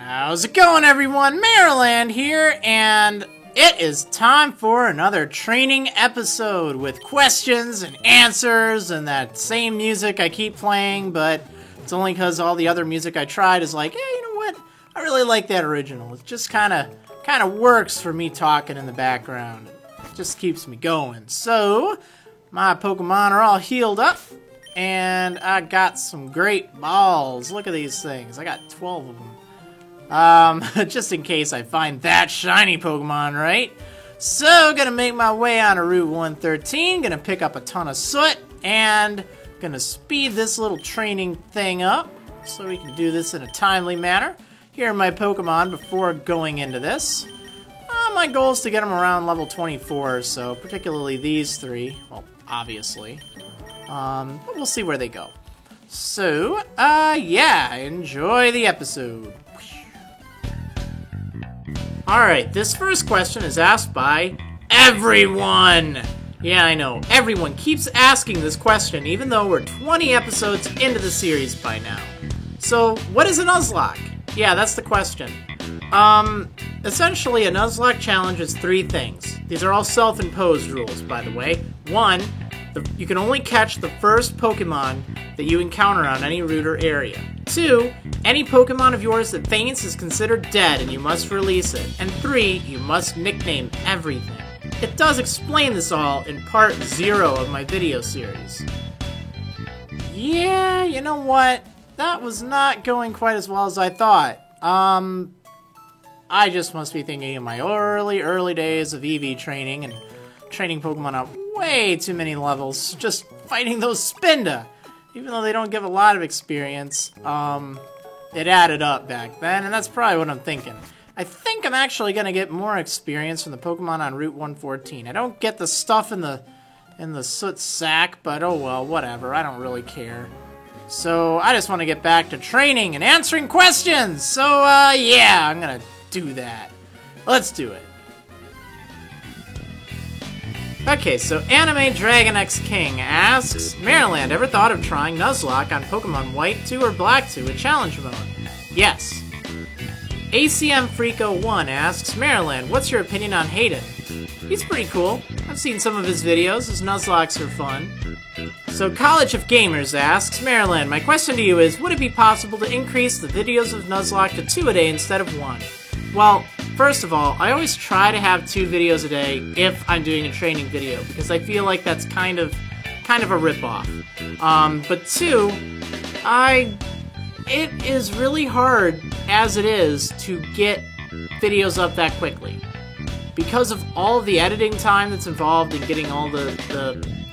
How's it going, everyone? Maryland here, and it is time for another training episode with questions and answers and that same music I keep playing, but it's only because all the other music I tried is like, hey, you know what? I really like that original. It just kind of works for me talking in the background. It just keeps me going. So, my Pokemon are all healed up, and I got some great balls. Look at these things. I got 12 of them. Just in case I find that shiny Pokemon, right? So, gonna make my way on to Route 113, gonna pick up a ton of soot, and gonna speed this little training thing up so we can do this in a timely manner. Here are my Pokemon before going into this. My goal is to get them around level 24, so particularly these three, well, obviously. But we'll see where they go. So, yeah, enjoy the episode. Alright, this first question is asked by everyone! Yeah, I know, everyone keeps asking this question, even though we're 20 episodes into the series by now. So, what is a Nuzlocke? Yeah, that's the question. Essentially, a Nuzlocke challenge is three things. These are all self-imposed rules, by the way. One, you can only catch the first Pokemon that you encounter on any route or area. 2, any Pokemon of yours that faints is considered dead and you must release it. And 3, you must nickname everything. It does explain this all in part 0 of my video series. Yeah, you know what? That was not going quite as well as I thought. I just must be thinking of my early days of EV training and training Pokemon up way too many levels, just fighting those Spinda. Even though they don't give a lot of experience, it added up back then, and that's probably what I'm thinking. I think I'm actually going to get more experience from the Pokemon on Route 114. I don't get the stuff in the soot sack, but oh well, whatever, I don't really care. So, I just want to get back to training and answering questions! So, yeah, I'm gonna do that. Let's do it. Okay, so Anime Dragon X King asks, Maryland, ever thought of trying Nuzlocke on Pokemon White 2 or Black 2 with challenge mode? Yes. ACM Freako 1 asks, Maryland, what's your opinion on Hayden? He's pretty cool. I've seen some of his videos. His Nuzlockes are fun. So College of Gamers asks, Maryland, my question to you is, would it be possible to increase the videos of Nuzlocke to 2 a day instead of 1? Well, first of all, I always try to have 2 videos a day if I'm doing a training video, because I feel like that's kind of a rip-off. But 2, it is really hard, as it is, to get videos up that quickly. Because of all of the editing time that's involved in getting all the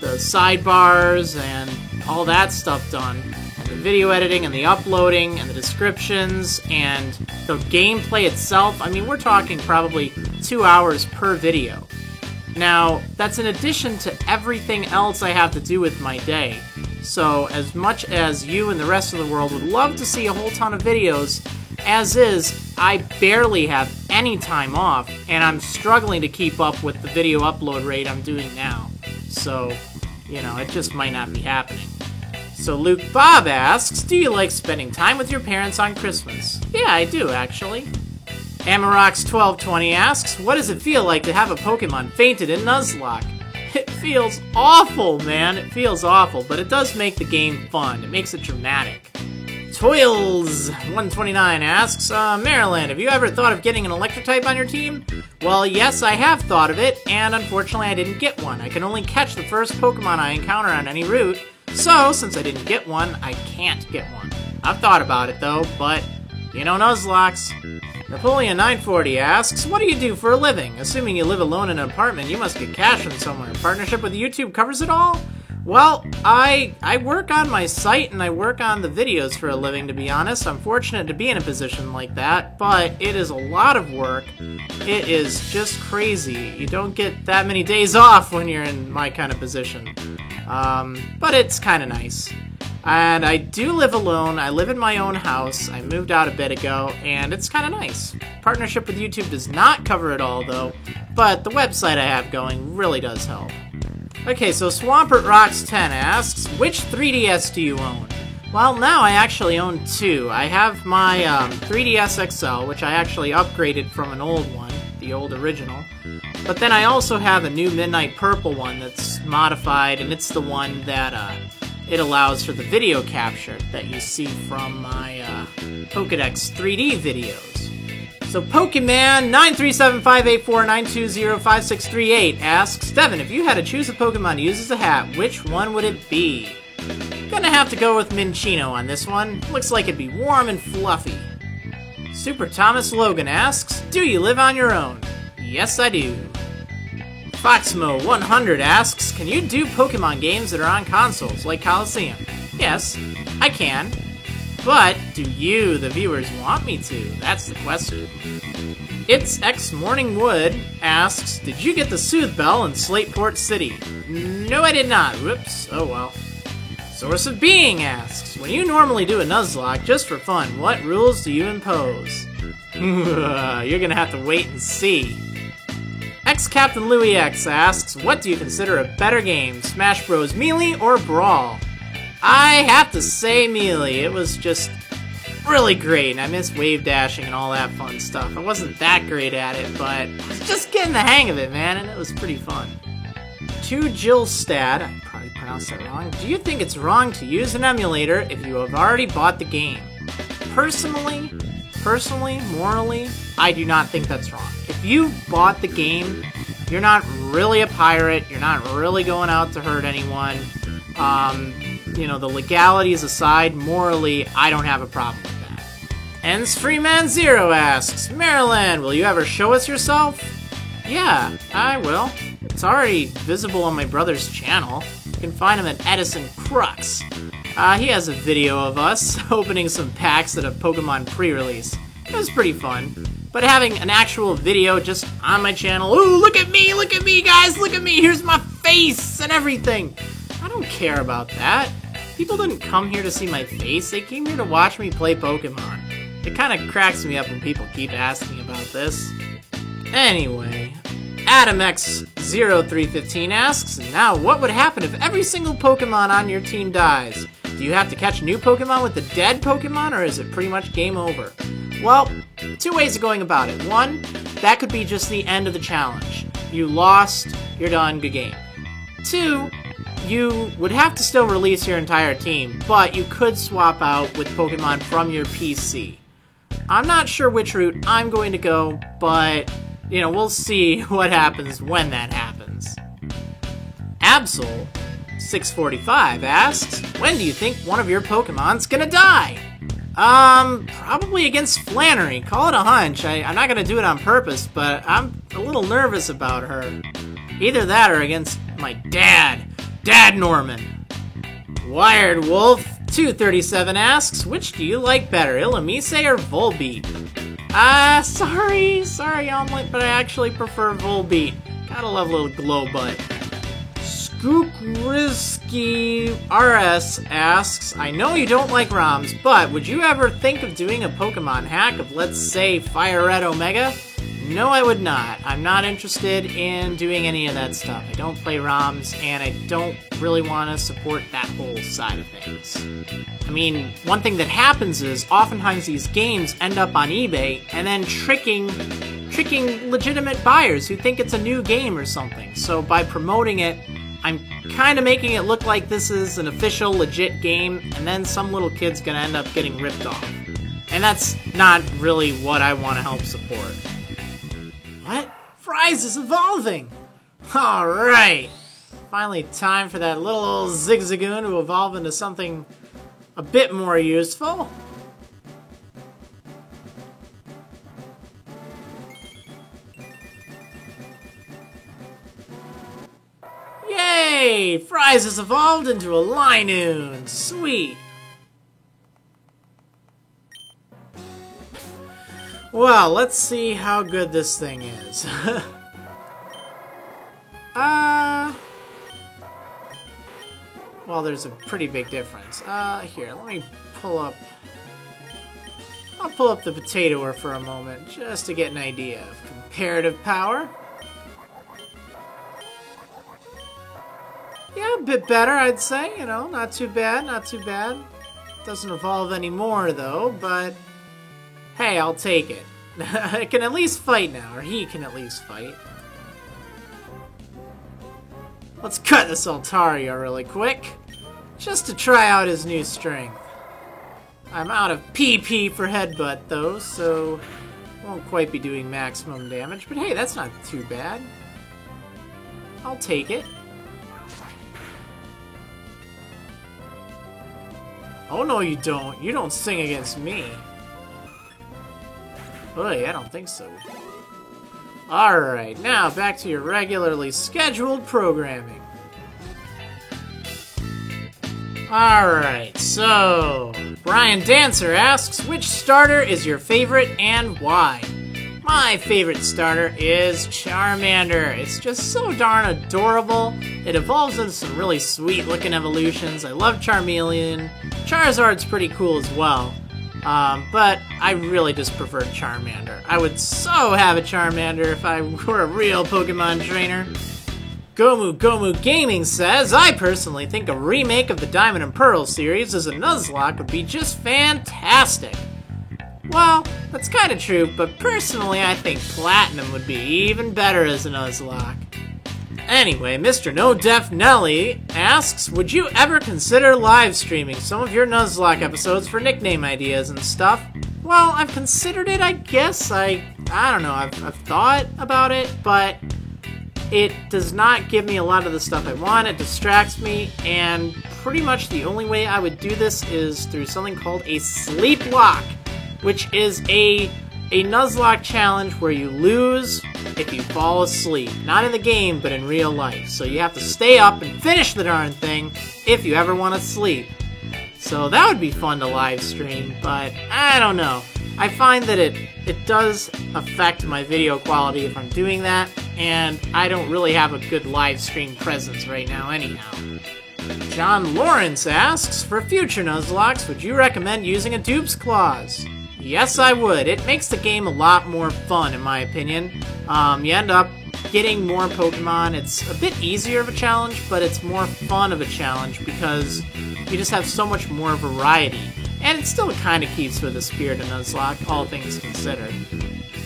sidebars and all that stuff done, and the video editing and the uploading and the descriptions and the gameplay itself, I mean, we're talking probably 2 hours per video. Now, that's in addition to everything else I have to do with my day. So, as much as you and the rest of the world would love to see a whole ton of videos, as is, I barely have any time off, and I'm struggling to keep up with the video upload rate I'm doing now. So, you know, it just might not be happening. So Luke Bob asks, do you like spending time with your parents on Christmas? Yeah, I do, actually. Amarox1220 asks, what does it feel like to have a Pokemon fainted in Nuzlocke? It feels awful, man. It feels awful, but it does make the game fun. It makes it dramatic. Toils129 asks, Maryland, have you ever thought of getting an Electro-type on your team? Well, yes, I have thought of it, and unfortunately I didn't get one. I can only catch the first Pokemon I encounter on any route, so since I didn't get one, I can't get one. I've thought about it, though, but, you know, Nuzlocks. Napoleon940 asks, what do you do for a living? Assuming you live alone in an apartment, you must get cash from somewhere. Partnership with YouTube covers it all? Well, I work on my site and I work on the videos for a living, to be honest. I'm fortunate to be in a position like that, but it is a lot of work. It is just crazy. You don't get that many days off when you're in my kind of position. But it's kind of nice. And I do live alone. I live in my own house. I moved out a bit ago, and it's kind of nice. Partnership with YouTube does not cover it all, though, but the website I have going really does help. Okay, so Swampert Rocks 10 asks, which 3DS do you own? Well, now I actually own two. I have my 3DS XL, which I actually upgraded from an old one, the old original. But then I also have a new Midnight Purple one that's modified, and it's the one that it allows for the video capture that you see from my Pokedex 3D videos. So Pokemon 9375849205638 asks, Devin, if you had to choose a Pokemon to use as a hat, which one would it be? Gonna have to go with Minccino on this one. Looks like it'd be warm and fluffy. Super Thomas Logan asks, do you live on your own? Yes, I do. Foxmo100 asks, can you do Pokemon games that are on consoles, like Coliseum? Yes, I can. But do you, the viewers, want me to? That's the question. It's X Morning Wood asks, did you get the Soothe Bell in Slateport City? No, I did not. Whoops. Oh well. Source of Being asks, when you normally do a Nuzlocke just for fun, what rules do you impose? You're gonna have to wait and see. X-Captain Louis X asks, what do you consider a better game, Smash Bros. Melee or Brawl? I have to say Melee. It was just really great, and I miss wave dashing and all that fun stuff. I wasn't that great at it, but I was just getting the hang of it, man, and it was pretty fun. To Jillstad, I probably pronounced that wrong. Do you think it's wrong to use an emulator if you have already bought the game? Personally, morally, I do not think that's wrong. If you bought the game, you're not really a pirate, you're not really going out to hurt anyone. You know, the legalities aside, morally, I don't have a problem with that. Hence Freeman Zero asks, Maryland, will you ever show us yourself? Yeah, I will. It's already visible on my brother's channel. You can find him at Edison Crux. He has a video of us opening some packs at a Pokemon pre-release. It was pretty fun. But having an actual video just on my channel, ooh, look at me, guys, look at me, here's my face and everything. I don't care about that. People didn't come here to see my face, they came here to watch me play Pokemon. It kind of cracks me up when people keep asking about this. Anyway, AdamX0315 asks, now what would happen if every single Pokemon on your team dies? Do you have to catch new Pokemon with the dead Pokemon, or is it pretty much game over? Well, two ways of going about it. One, that could be just the end of the challenge. You lost, you're done, good game. Two, you would have to still release your entire team, but you could swap out with Pokemon from your PC. I'm not sure which route I'm going to go, but, you know, we'll see what happens when that happens. Absol645 asks, when do you think one of your Pokemon's gonna die? Probably against Flannery. Call it a hunch. I'm not gonna do it on purpose, but I'm a little nervous about her. Either that or against my dad. Dad Norman. Wired Wolf 237 asks, which do you like better, Illumise or Volbeat? Sorry, Omelet, but I actually prefer Volbeat. Gotta love a little glow butt. Skookrisky RS asks, I know you don't like ROMs, but would you ever think of doing a Pokemon hack of, let's say, Fire Red Omega? No, I would not. I'm not interested in doing any of that stuff. I don't play ROMs, and I don't really want to support that whole side of things. I mean, one thing that happens is, oftentimes these games end up on eBay, and then tricking legitimate buyers who think it's a new game or something. So by promoting it, I'm kind of making it look like this is an official, legit game, and then some little kid's gonna end up getting ripped off. And that's not really what I want to help support. What? Fries is evolving! Alright! Finally time for that little old Zigzagoon to evolve into something a bit more useful. Yay! Fries has evolved into a Linoon! Sweet! Well, let's see how good this thing is. Well, there's a pretty big difference. Here, let me pull up... I'll pull up the Potatoer for a moment, just to get an idea of comparative power. Yeah, a bit better, I'd say. You know, not too bad, not too bad. Doesn't evolve anymore, though, but hey, I'll take it. It can at least fight now, or he can at least fight. Let's cut this Altaria really quick, just to try out his new strength. I'm out of PP for Headbutt, though, so won't quite be doing maximum damage, but hey, that's not too bad. I'll take it. Oh no, you don't. You don't sing against me. Oy, I don't think so. Alright, now back to your regularly scheduled programming. Alright, so Brian Dancer asks, which starter is your favorite and why? My favorite starter is Charmander. It's just so darn adorable. It evolves into some really sweet looking evolutions. I love Charmeleon. Charizard's pretty cool as well. But I really just prefer Charmander. I would so have a Charmander if I were a real Pokemon trainer. Gomu Gaming says, I personally think a remake of the Diamond and Pearl series as a Nuzlocke would be just fantastic. Well, that's kind of true, but personally I think Platinum would be even better as a Nuzlocke. Anyway, Mr. No Def Nelly asks, would you ever consider live streaming some of your Nuzlocke episodes for nickname ideas and stuff? Well, I've considered it, I guess. I don't know, I've thought about it, but it does not give me a lot of the stuff I want. It distracts me, and pretty much the only way I would do this is through something called a sleep lock, which is a Nuzlocke challenge where you lose if you fall asleep. Not in the game, but in real life. So you have to stay up and finish the darn thing if you ever want to sleep. So that would be fun to live stream, but I don't know. I find that it does affect my video quality if I'm doing that, and I don't really have a good live stream presence right now anyhow. John Lawrence asks, for future Nuzlockes, would you recommend using a Dupe's Claws? Yes, I would. It makes the game a lot more fun, in my opinion. You end up getting more Pokemon. It's a bit easier of a challenge, but it's more fun of a challenge because you just have so much more variety. And it still kind of keeps with the spirit of Nuzlocke, all things considered.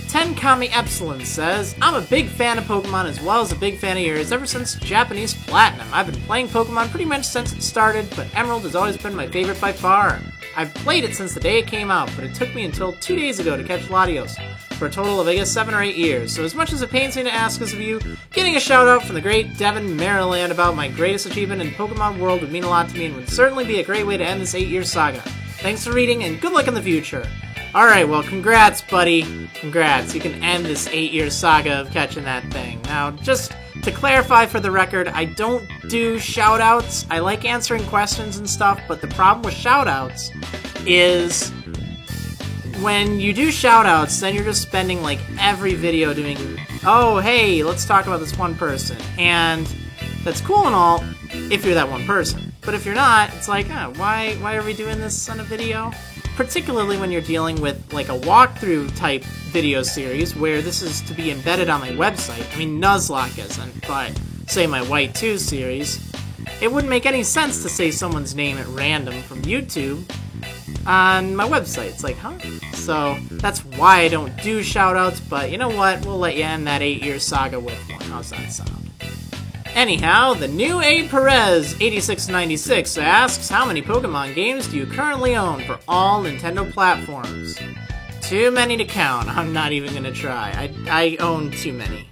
Tenkami Epsilon says, I'm a big fan of Pokemon as well as a big fan of yours ever since Japanese Platinum. I've been playing Pokemon pretty much since it started, but Emerald has always been my favorite by far. I've played it since the day it came out, but it took me until 2 days ago to catch Latios, for a total of, I guess, 7 or 8 years. So as much as it pains me to ask this of you, getting a shout out from the great Devin Maryland about my greatest achievement in Pokemon World would mean a lot to me and would certainly be a great way to end this 8-year saga. Thanks for reading, and good luck in the future. Alright, well, congrats, buddy. Congrats. You can end this 8-year saga of catching that thing. Now, just to clarify for the record, I don't do shout-outs. I like answering questions and stuff, but the problem with shout-outs is when you do shout-outs, then you're just spending, like, every video doing, oh, hey, let's talk about this one person. And that's cool and all if you're that one person. But if you're not, it's like, oh, why are we doing this on a video? Particularly when you're dealing with, like, a walkthrough type video series where this is to be embedded on my website. I mean, Nuzlocke isn't, but say my White 2 series, it wouldn't make any sense to say someone's name at random from YouTube on my website. It's like, huh? So that's why I don't do shoutouts, but you know what? We'll let you end that 8-year saga with one. How's that sound? Anyhow, the new A. Perez 8696 asks, how many Pokemon games do you currently own for all Nintendo platforms? Too many to count. I'm not even gonna try. I own too many.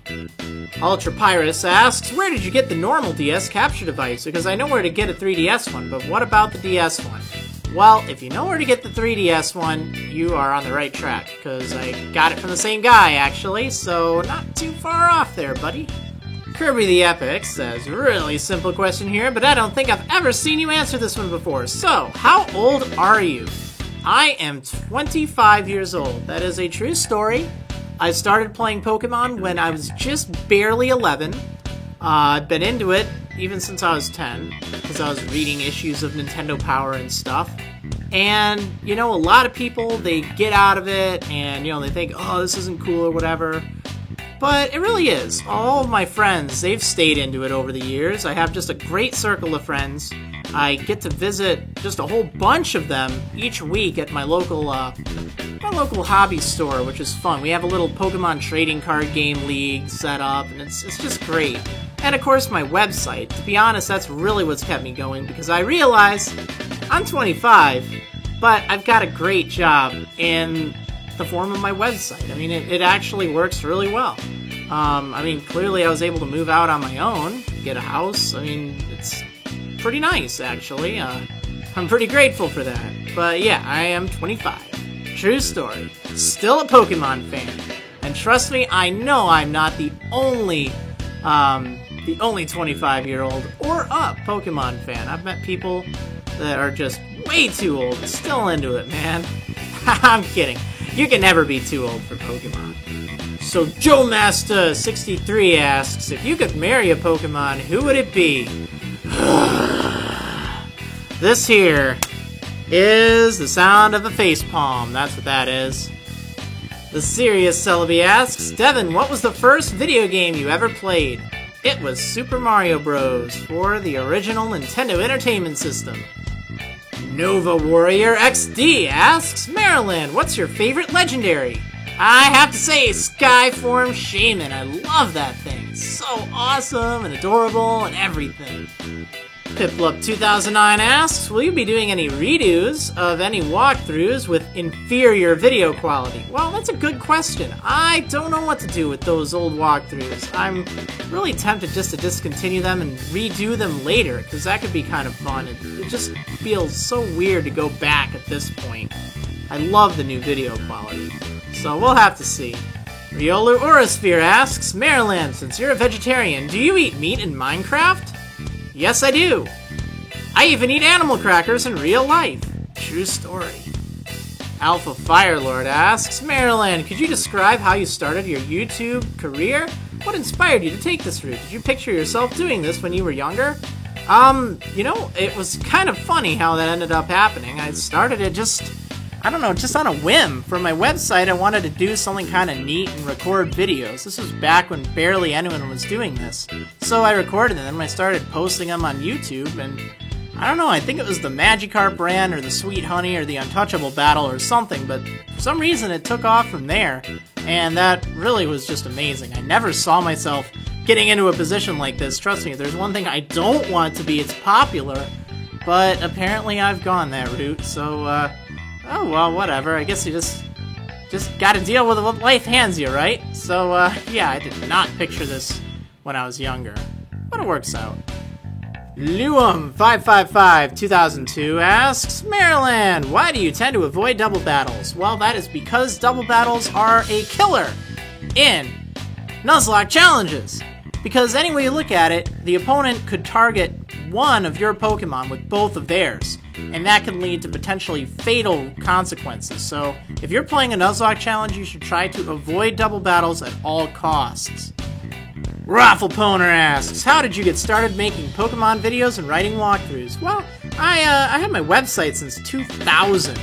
Ultra Pyrus asks, where did you get the normal DS capture device? Because I know where to get a 3DS one, but what about the DS one? Well, if you know where to get the 3DS one, you are on the right track, because I got it from the same guy, actually, so not too far off there, buddy. Kirby the Epic says, really simple question here, but I don't think I've ever seen you answer this one before. So, how old are you? I am 25 years old. That is a true story. I started playing Pokemon when I was just barely 11. I've been into it even since I was 10, because I was reading issues of Nintendo Power and stuff. And, you know, a lot of people, they get out of it, and, you know, they think, oh, this isn't cool or whatever. But it really is. All of my friends, they've stayed into it over the years. I have just a great circle of friends, I get to visit just a whole bunch of them each week at my local hobby store, which is fun. We have a little Pokemon trading card game league set up, and it's just great. And of course, my website. To be honest, that's really what's kept me going, because I realize I'm 25, but I've got a great job in the form of my website. I mean, it actually works really well. I mean, clearly I was able to move out on my own, get a house. I mean, it's pretty nice, actually. I'm pretty grateful for that. But yeah, I am 25. True story. Still a Pokemon fan. And trust me, I know I'm not the only 25-year-old or up Pokemon fan. I've met people that are just way too old and still into it, man. I'm kidding. You can never be too old for Pokemon. So Joe Master 63 asks, if you could marry a Pokemon, who would it be? This here is the sound of a facepalm. That's what that is. The Serious Celebi asks, Devin, what was the first video game you ever played? It was Super Mario Bros. For the original Nintendo Entertainment System. Nova Warrior XD asks, Marilyn, what's your favorite legendary? I have to say, Skyform Shaman. I love that thing. So awesome and adorable and everything. Piplup 2009 asks, will you be doing any redos of any walkthroughs with inferior video quality? Well, that's a good question. I don't know what to do with those old walkthroughs. I'm really tempted just to discontinue them and redo them later, because that could be kind of fun. It just feels so weird to go back at this point. I love the new video quality. So we'll have to see. Riolu Orosphere asks, Marilyn, since you're a vegetarian, do you eat meat in Minecraft? Yes, I do. I even eat animal crackers in real life. True story. Alpha Firelord asks, Marilyn, could you describe how you started your YouTube career? What inspired you to take this route? Did you picture yourself doing this when you were younger? You know, it was kind of funny how that ended up happening. I started it just on a whim. For my website, I wanted to do something kind of neat and record videos. This was back when barely anyone was doing this. So I recorded them, I started posting them on YouTube, and I don't know, I think it was the Magikarp brand, or the Sweet Honey, or the Untouchable Battle, or something, but for some reason it took off from there, and that really was just amazing. I never saw myself getting into a position like this. Trust me, if there's one thing I don't want to be, it's popular, but apparently I've gone that route, so, oh, well, whatever. I guess you just gotta deal with what life hands you, right? So, yeah, I did not picture this when I was younger. But it works out. Luum555 2002 asks, Marilyn, why do you tend to avoid double battles? Well, that is because double battles are a killer in Nuzlocke challenges. Because any way you look at it, the opponent could target one of your Pokemon with both of theirs, and that can lead to potentially fatal consequences. So, if you're playing a Nuzlocke challenge, you should try to avoid double battles at all costs. Raffleponer asks, how did you get started making Pokemon videos and writing walkthroughs? Well, I had my website since 2000.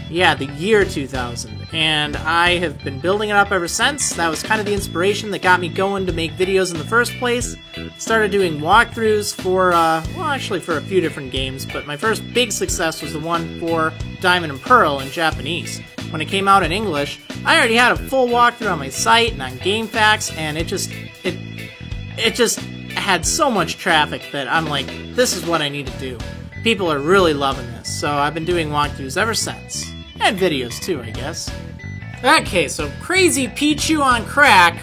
Yeah, the year 2000. And I have been building it up ever since. That was kind of the inspiration that got me going to make videos in the first place. Started doing walkthroughs for, well, actually for a few different games, but my first big success was the one for Diamond and Pearl in Japanese. When it came out in English, I already had a full walkthrough on my site and on GameFAQs, and it just had so much traffic that I'm like, this is what I need to do. People are really loving this, so I've been doing walkthroughs ever since. And videos too, I guess. Okay, so Crazy Pichu on Crack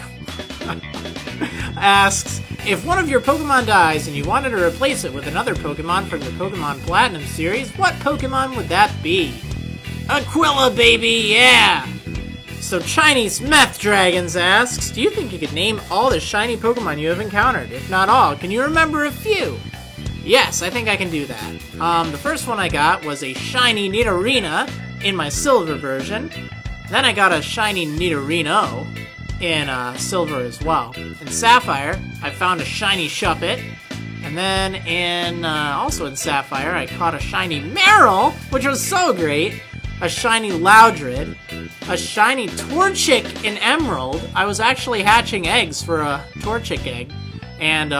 asks, if one of your Pokemon dies and you wanted to replace it with another Pokemon from the Pokemon Platinum series, what Pokemon would that be? Aquila, baby, yeah! So Chinese Meth Dragons asks, do you think you could name all the shiny Pokemon you have encountered? If not all, can you remember a few? Yes, I think I can do that. The first one I got was a shiny Nidorina in my silver version. Then I got a shiny Nidorino in silver as well. In Sapphire, I found a shiny Shuppet. And then also in Sapphire, I caught a shiny Marill, which was so great. A shiny Loudred. A shiny Torchic in Emerald. I was actually hatching eggs for a Torchic egg. And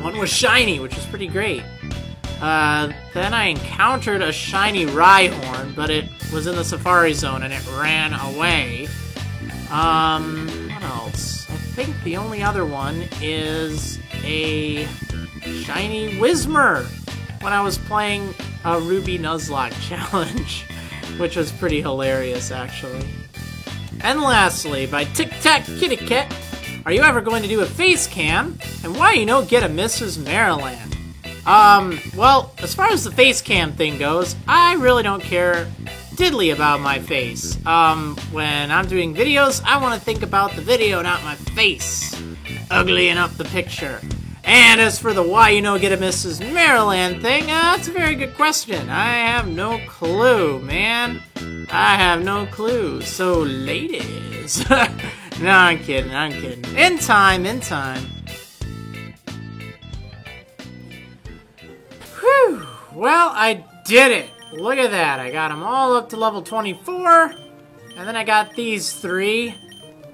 one was shiny, which was pretty great. Then I encountered a shiny Rhyhorn, but it was in the Safari Zone and it ran away. What else? I think the only other one is a shiny Whismur when I was playing a Ruby Nuzlocke challenge, which was pretty hilarious, actually. And lastly, by Tic Tac Kitty Cat, are you ever going to do a face cam? And why you don't get a Mrs. Maryland? Well, as far as the face cam thing goes, I really don't care diddly about my face. When I'm doing videos, I want to think about the video, not my face. Uglying up the picture. And as for the why you don't get a Mrs. Maryland thing, that's a very good question. I have no clue, man. I have no clue. So, ladies. No, I'm kidding. In time. Whew. Well, I did it. Look at that. I got them all up to level 24. And then I got these 3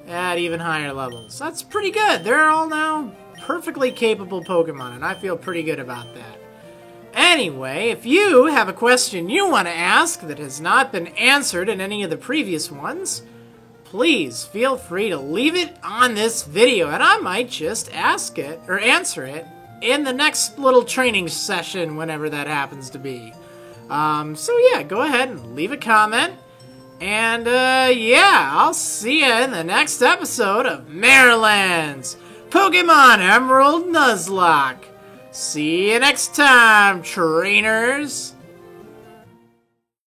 at even higher levels. That's pretty good. They're all now perfectly capable Pokemon, and I feel pretty good about that. Anyway, if you have a question you want to ask that has not been answered in any of the previous ones, please feel free to leave it on this video, and I might just ask it, or answer it, in the next little training session, whenever that happens to be. So yeah, go ahead and leave a comment, and yeah, I'll see you in the next episode of Maryland's Pokemon Emerald Nuzlocke. See you next time, trainers!